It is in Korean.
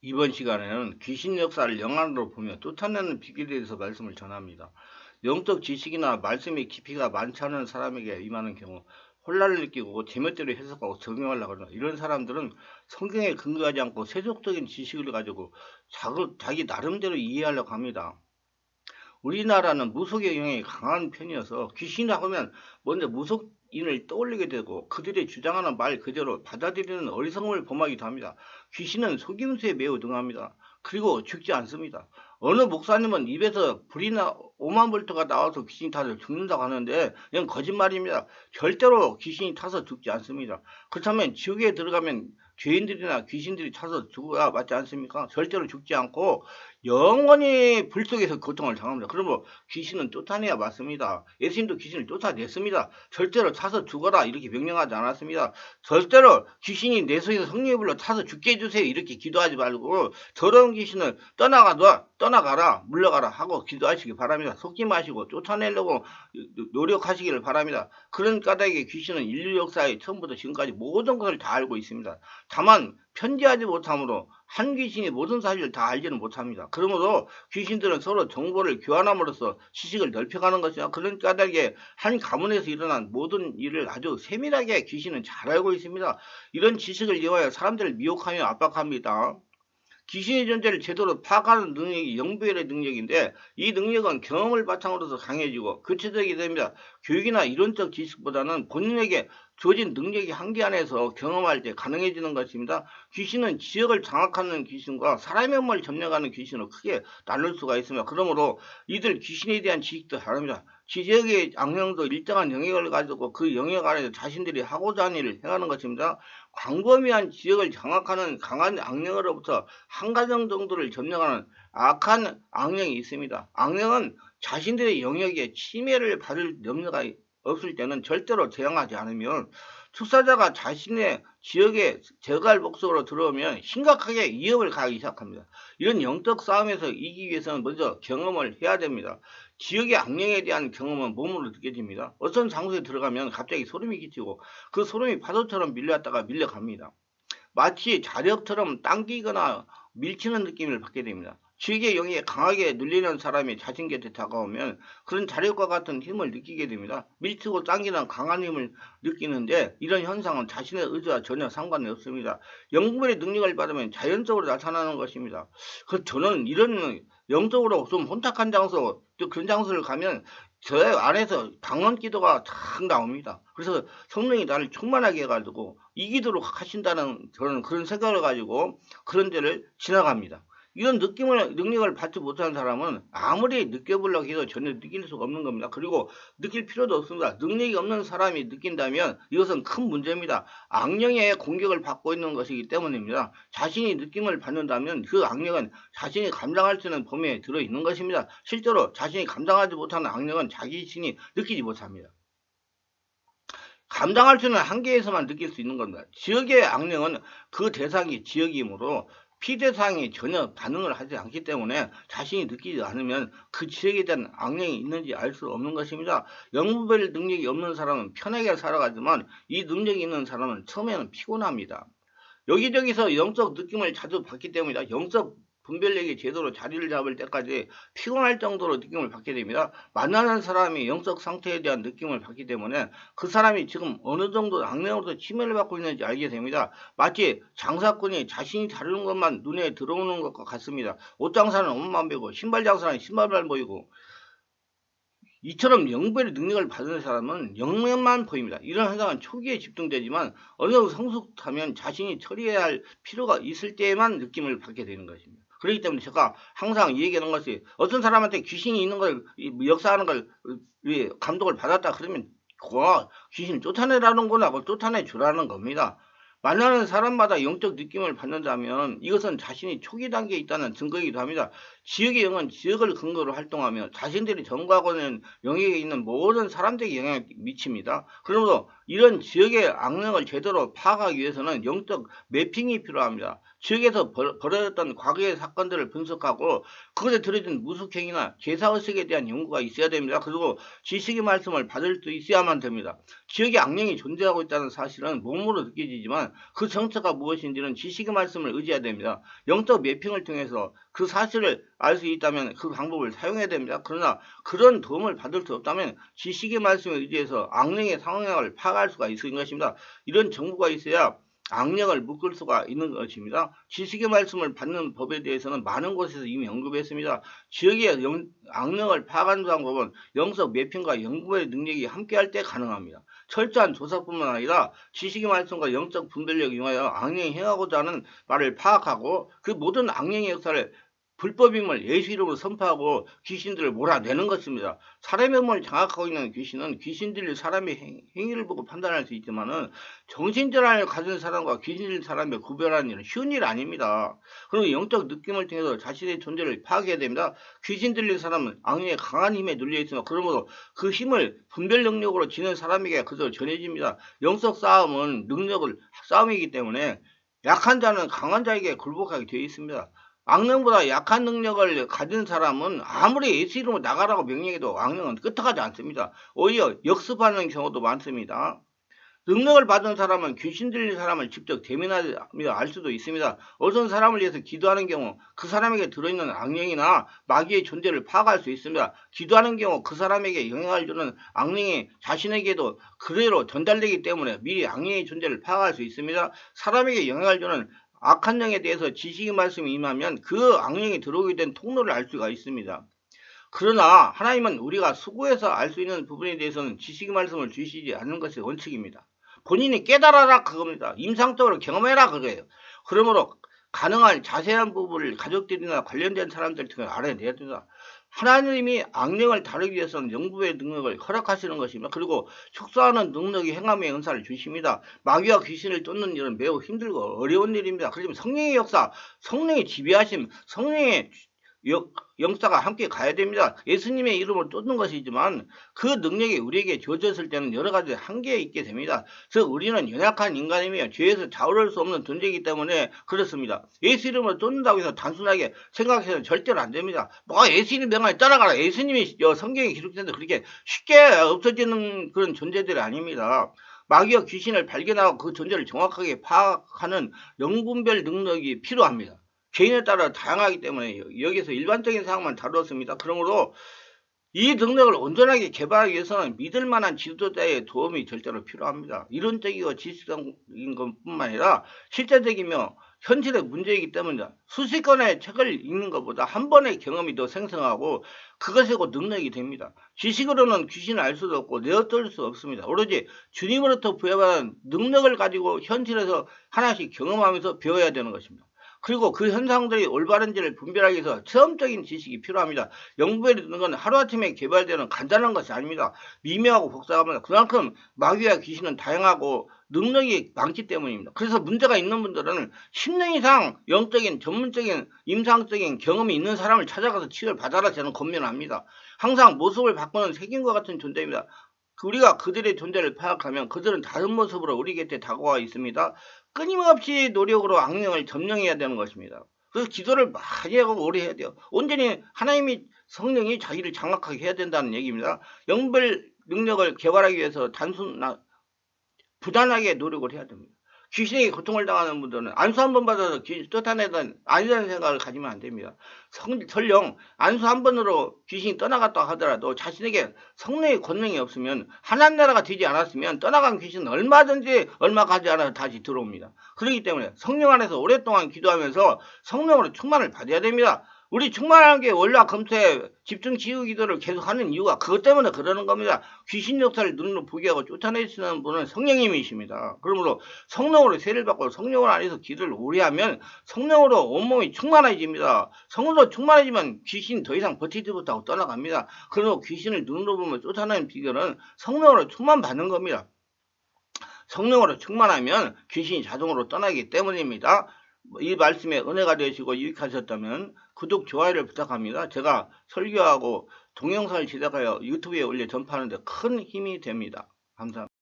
이번 시간에는 귀신 역사를 영안으로 보며 쫓아내는 비결에 대해서 말씀을 전합니다. 영적 지식이나 말씀의 깊이가 많지 않은 사람에게 임하는 경우 혼란을 느끼고 제멋대로 해석하고 적용하려고 하는 이런 사람들은 성경에 근거하지 않고 세속적인 지식을 가지고 자기 나름대로 이해하려고 합니다. 우리나라는 무속의 영향이 강한 편이어서 귀신이라 하면 먼저 무속인을 떠올리게 되고 그들이 주장하는 말 그대로 받아들이는 어리석음을 범하기도 합니다. 귀신은 속임수에 매우 능합니다. 그리고 죽지 않습니다. 어느 목사님은 입에서 불이나 5만 볼트가 나와서 귀신이 타서 죽는다고 하는데 이건 거짓말입니다. 절대로 귀신이 타서 죽지 않습니다. 그렇다면 지옥에 들어가면 죄인들이나 귀신들이 타서 죽어야 맞지 않습니까? 절대로 죽지 않고 영원히 불 속에서 고통을 당합니다. 그러면 귀신은 쫓아내야 맞습니다. 예수님도 귀신을 쫓아냈습니다. 절대로 타서 죽어라 이렇게 명령하지 않았습니다. 절대로 귀신이 내 속에서 성령의 불로 타서 죽게 해주세요 이렇게 기도하지 말고 더러운 귀신을 떠나가라 물러가라 하고 기도하시기 바랍니다. 속지 마시고 쫓아내려고 노력하시기를 바랍니다. 그런 까닭에 귀신은 인류 역사의 처음부터 지금까지 모든 것을 다 알고 있습니다. 다만 편지하지 못함으로 한 귀신이 모든 사실을 다 알지는 못합니다. 그러므로 귀신들은 서로 정보를 교환함으로써 지식을 넓혀가는 것이나 그런 까닭에 한 가문에서 일어난 모든 일을 아주 세밀하게 귀신은 잘 알고 있습니다. 이런 지식을 이용하여 사람들을 미혹하며 압박합니다. 귀신의 존재를 제대로 파악하는 능력이 영부엘의 능력인데 이 능력은 경험을 바탕으로서 강해지고 구체적이 됩니다. 교육이나 이론적 지식보다는 본인에게 주어진 능력이 한계 안에서 경험할 때 가능해지는 것입니다. 귀신은 지역을 장악하는 귀신과 사람의 몸을 점령하는 귀신으로 크게 나눌 수가 있습니다. 그러므로 이들 귀신에 대한 지식도 다릅니다. 지역의 악령도 일정한 영역을 가지고 그 영역 안에서 자신들이 하고자 하는 일을 행하는 것입니다. 광범위한 지역을 장악하는 강한 악령으로부터 한 가정 정도를 점령하는 악한 악령이 있습니다. 악령은 자신들의 영역에 침해를 받을 염려가 없을 때는 절대로 대항하지 않으면 투사자가 자신의 지역에 제거할 목적으로 들어오면 심각하게 위협을 가하기 시작합니다. 이런 영적 싸움에서 이기기 위해서는 먼저 경험을 해야 됩니다. 지역의 악령에 대한 경험은 몸으로 느껴집니다. 어떤 장소에 들어가면 갑자기 소름이 끼치고 그 소름이 파도처럼 밀려왔다가 밀려갑니다. 마치 자력처럼 당기거나 밀치는 느낌을 받게 됩니다. 지역의 영에 강하게 눌리는 사람이 자신 곁에 다가오면 그런 자력과 같은 힘을 느끼게 됩니다. 밀치고 당기는 강한 힘을 느끼는데 이런 현상은 자신의 의지와 전혀 상관이 없습니다. 영분의 능력을 받으면 자연적으로 나타나는 것입니다. 저는 이런 영적으로 좀 혼탁한 장소, 또 그런 장소를 가면 저 안에서 방언 기도가 탁 나옵니다. 그래서 성령이 나를 충만하게 해가지고 이기도록 하신다는 저는 그런 생각을 가지고 그런 데를 지나갑니다. 이런 능력을 받지 못하는 사람은 아무리 느껴보려고 해도 전혀 느낄 수가 없는 겁니다. 그리고 느낄 필요도 없습니다. 능력이 없는 사람이 느낀다면 이것은 큰 문제입니다. 악령의 공격을 받고 있는 것이기 때문입니다. 자신이 느낌을 받는다면 그 악령은 자신이 감당할 수 있는 범위에 들어있는 것입니다. 실제로 자신이 감당하지 못하는 악령은 자기 자신이 느끼지 못합니다. 감당할 수 있는 한계에서만 느낄 수 있는 겁니다. 지역의 악령은 그 대상이 지역이므로 피대상이 전혀 반응을 하지 않기 때문에 자신이 느끼지 않으면 그 지역에 대한 악령이 있는지 알 수 없는 것입니다. 영분별 능력이 없는 사람은 편하게 살아가지만 이 능력이 있는 사람은 처음에는 피곤합니다. 여기저기서 영적 느낌을 자주 받기 때문이다. 영적 분별력이 제대로 자리를 잡을 때까지 피곤할 정도로 느낌을 받게 됩니다. 만나는 사람이 영적 상태에 대한 느낌을 받기 때문에 그 사람이 지금 어느 정도 악령으로서 침해를 받고 있는지 알게 됩니다. 마치 장사꾼이 자신이 다루는 것만 눈에 들어오는 것과 같습니다. 옷 장사는 옷만 보이고 신발 장사는 신발만 보이고 이처럼 영별의 능력을 받은 사람은 영면만 보입니다. 이런 현상은 초기에 집중되지만 어느 정도 성숙하면 자신이 처리해야 할 필요가 있을 때에만 느낌을 받게 되는 것입니다. 그렇기 때문에 제가 항상 얘기하는 것이 어떤 사람한테 귀신이 있는 걸 역사하는 걸 감독을 받았다 그러면 귀신 쫓아내라는구나 그걸 쫓아내 주라는 겁니다. 만나는 사람마다 영적 느낌을 받는다면 이것은 자신이 초기 단계에 있다는 증거이기도 합니다. 지역의 영은 지역을 근거로 활동하며 자신들이 전가하고 있는 영역에 있는 모든 사람들에게 영향을 미칩니다. 그러므로 이런 지역의 악령을 제대로 파악하기 위해서는 영적 매핑이 필요합니다. 지역에서 벌어졌던 과거의 사건들을 분석하고 그것에 들어진 무속행위나 제사의식에 대한 연구가 있어야 됩니다. 그리고 지식의 말씀을 받을 수 있어야만 됩니다. 지역에 악령이 존재하고 있다는 사실은 몸으로 느껴지지만 그 정체가 무엇인지는 지식의 말씀을 의지해야 됩니다. 영적 매핑을 통해서 그 사실을 알 수 있다면 그 방법을 사용해야 됩니다. 그러나 그런 도움을 받을 수 없다면 지식의 말씀에 의지해서 악령의 상황을 파악할 수가 있는 것입니다. 이런 정보가 있어야 악령을 묶을 수가 있는 것입니다. 지식의 말씀을 받는 법에 대해서는 많은 곳에서 이미 언급했습니다. 지역의 악령을 파악하는 방법은 영적 매핑과 연구의 능력이 함께할 때 가능합니다. 철저한 조사뿐만 아니라 지식의 말씀과 영적 분별력을 이용하여 악령이 행하고자 하는 말을 파악하고 그 모든 악령의 역사를 불법임을 예수 이름으로 선포하고 귀신들을 몰아내는 것입니다. 사람의 몸을 장악하고 있는 귀신은 귀신들이 사람의 행위를 보고 판단할 수 있지만은 정신질환을 가진 사람과 귀신 들린 사람의 구별하는 일은 쉬운 일 아닙니다. 그리고 영적 느낌을 통해서 자신의 존재를 파악해야 됩니다. 귀신 들린 사람은 악령의 강한 힘에 눌려 있으며 그러므로 그 힘을 분별 능력으로 지는 사람에게 그저 전해집니다. 영적 싸움은 싸움이기 때문에 약한 자는 강한 자에게 굴복하게 되어 있습니다. 악령보다 약한 능력을 가진 사람은 아무리 예수 이름으로 나가라고 명령해도 악령은 끄떡하지 않습니다. 오히려 역습하는 경우도 많습니다. 능력을 받은 사람은 귀신 들린 사람을 직접 대면하며 알 수도 있습니다. 어떤 사람을 위해서 기도하는 경우 그 사람에게 들어있는 악령이나 마귀의 존재를 파악할 수 있습니다. 기도하는 경우 그 사람에게 영향을 주는 악령이 자신에게도 그대로 전달되기 때문에 미리 악령의 존재를 파악할 수 있습니다. 사람에게 영향을 주는 악한 영에 대해서 지식의 말씀이 임하면 그 악령이 들어오게 된 통로를 알 수가 있습니다. 그러나 하나님은 우리가 수고해서 알 수 있는 부분에 대해서는 지식의 말씀을 주시지 않는 것이 원칙입니다. 본인이 깨달아라 그겁니다. 임상적으로 경험해라 그거예요. 그러므로 가능한 자세한 부분을 가족들이나 관련된 사람들 통해 알아내야 됩니다. 하나님이 악령을 다루기 위해서는 영부의 능력을 허락하시는 것입니다. 그리고 축소하는 능력이 행함의 은사를 주십니다. 마귀와 귀신을 쫓는 일은 매우 힘들고 어려운 일입니다. 그렇지만 성령의 역사, 성령의 지배하심, 성령의 영사가 함께 가야 됩니다. 예수님의 이름을 쫓는 것이지만 그 능력이 우리에게 주어졌을 때는 여러 가지 한계가 있게 됩니다. 즉 우리는 연약한 인간이며 죄에서 자유로울 수 없는 존재이기 때문에 그렇습니다. 예수 이름을 쫓는다고 해서 단순하게 생각해서는 절대로 안 됩니다. 뭐가 예수 이름 명하에 따라가라. 예수님이 성경에 기록된데 그렇게 쉽게 없어지는 그런 존재들이 아닙니다. 마귀와 귀신을 발견하고 그 존재를 정확하게 파악하는 영분별 능력이 필요합니다. 개인에 따라 다양하기 때문에 여기서 일반적인 사항만 다루었습니다. 그러므로 이 능력을 온전하게 개발하기 위해서는 믿을 만한 지도자의 도움이 절대로 필요합니다. 이론적이고 지식적인 것뿐만 아니라 실제적이며 현실의 문제이기 때문에 수십 권의 책을 읽는 것보다 한 번의 경험이 더 생생하고 그것이 곧 능력이 됩니다. 지식으로는 귀신을 알 수도 없고 내어떨 수 없습니다. 오로지 주님으로부터 부여받은 능력을 가지고 현실에서 하나씩 경험하면서 배워야 되는 것입니다. 그리고 그 현상들이 올바른지를 분별하기 위해서 체험적인 지식이 필요합니다. 영부에 있는 건 하루아침에 개발되는 간단한 것이 아닙니다. 미묘하고 복잡합니다. 그만큼 마귀와 귀신은 다양하고 능력이 많기 때문입니다. 그래서 문제가 있는 분들은 10년 이상 영적인 전문적인 임상적인 경험이 있는 사람을 찾아가서 치료를 받아라 저는 권면합니다. 항상 모습을 바꾸는 색인과 같은 존재입니다. 우리가 그들의 존재를 파악하면 그들은 다른 모습으로 우리 곁에 다가와 있습니다. 끊임없이 노력으로 악령을 점령해야 되는 것입니다. 그래서 기도를 많이 하고 오래 해야 돼요. 온전히 하나님이 성령이 자기를 장악하게 해야 된다는 얘기입니다. 영별 능력을 개발하기 위해서 부단하게 노력을 해야 됩니다. 귀신에게 고통을 당하는 분들은 안수 한 번 받아서 귀신 쫓아내던 아니라는 생각을 가지면 안 됩니다. 설령 안수 한 번으로 귀신이 떠나갔다 하더라도 자신에게 성령의 권능이 없으면 하나님 나라가 되지 않았으면 떠나간 귀신은 얼마든지 얼마 가지 않아서 다시 들어옵니다. 그렇기 때문에 성령 안에서 오랫동안 기도하면서 성령으로 충만을 받아야 됩니다. 우리 충만한 게 월화 금토에 집중 치유 기도를 계속하는 이유가 그것 때문에 그러는 겁니다. 귀신 역사를 눈으로 보게 하고 쫓아내시는 분은 성령님이십니다. 그러므로 성령으로 세를 받고 성령을 안에서 기도를 오래 하면 성령으로 온몸이 충만해집니다. 성령으로 충만해지면 귀신이 더 이상 버티지 못하고 떠나갑니다. 그러므로 귀신을 눈으로 보면 쫓아내는 비결은 성령으로 충만받는 겁니다. 성령으로 충만하면 귀신이 자동으로 떠나기 때문입니다. 이 말씀에 은혜가 되시고 유익하셨다면 구독, 좋아요를 부탁합니다. 제가 설교하고 동영상을 제작하여 유튜브에 올려 전파하는 데 큰 힘이 됩니다. 감사합니다.